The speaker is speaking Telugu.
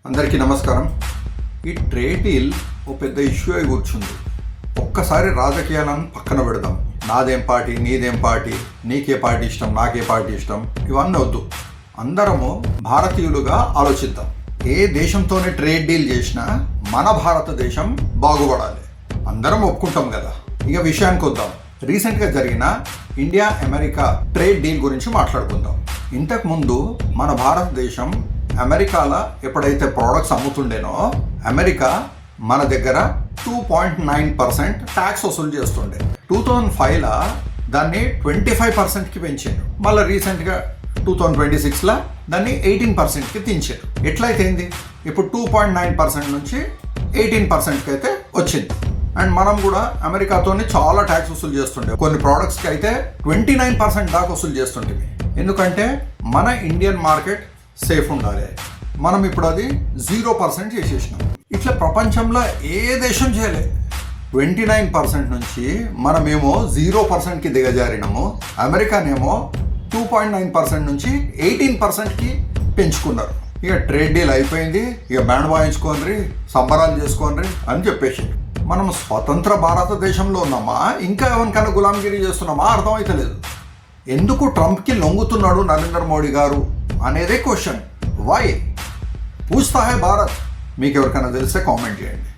అందరికీ నమస్కారం. ఈ ట్రేడ్ డీల్ ఓ పెద్ద ఇష్యూ అయి కూర్చుంది. ఒక్కసారి రాజకీయాలను పక్కన పెడదాం. నాదేం పార్టీ, నీదేం పార్టీ, నీకే పార్టీ ఇష్టం, నాకే పార్టీ ఇష్టం, ఇవన్నీ వద్దు. అందరము భారతీయులుగా ఆలోచిద్దాం. ఏ దేశంతోనే ట్రేడ్ డీల్ చేసినా మన భారతదేశం బాగుపడాలి, అందరం ఒప్పుకుంటాం కదా. ఇక విషయానికి వద్దాం. రీసెంట్గా జరిగిన ఇండియా అమెరికా ట్రేడ్ డీల్ గురించి మాట్లాడుకుందాం. ఇంతకుముందు మన భారతదేశం అమెరికాలో ఎప్పుడైతే ప్రోడక్ట్స్ అమ్ముతుండేనో అమెరికా మన దగ్గర 2.9% ట్యాక్స్ వసూలు చేస్తుండే. 2005లో దాన్ని 25%కి పెంచారు. మళ్ళీ రీసెంట్గా 2026లో దాన్ని 18%కి తెంచారు. ఎట్లయితేంది ఇప్పుడు 2.9% నుంచి 18%కి అయితే వచ్చింది. అండ్ మనం కూడా అమెరికాతో చాలా ట్యాక్స్ వసూలు చేస్తుండే. కొన్ని ప్రోడక్ట్స్కి అయితే 29% దాకా వసూలు చేస్తుంటుంది. ఎందుకంటే మన ఇండియన్ మార్కెట్ సేఫ్ ఉండాలి. మనం ఇప్పుడు అది 0% చేసేసినాం. ఇట్లా ప్రపంచంలో ఏ దేశం చేయలే. 29% నుంచి మనమేమో 0%కి దిగజారినాము. అమెరికానేమో 2.9% నుంచి 18%కి పెంచుకున్నారు. ఇక ట్రేడ్ డీల్ అయిపోయింది, ఇక బ్యాండ్ వాయించుకోండి, సంబరాలు చేసుకోండి అని చెప్పేసి. మనం స్వతంత్ర భారతదేశంలో ఉన్నామా, ఇంకా ఎవరికైనా గులాంగిరి చేస్తున్నామా అర్థమైతలేదు. ఎందుకు ట్రంప్కి లొంగుతున్నాడు నరేంద్ర మోడీ గారు అనేదే క్వశ్చన్. వై పూछता है భారత్? మీకు ఎవరికైనా తెలిస్తే కామెంట్ చేయండి.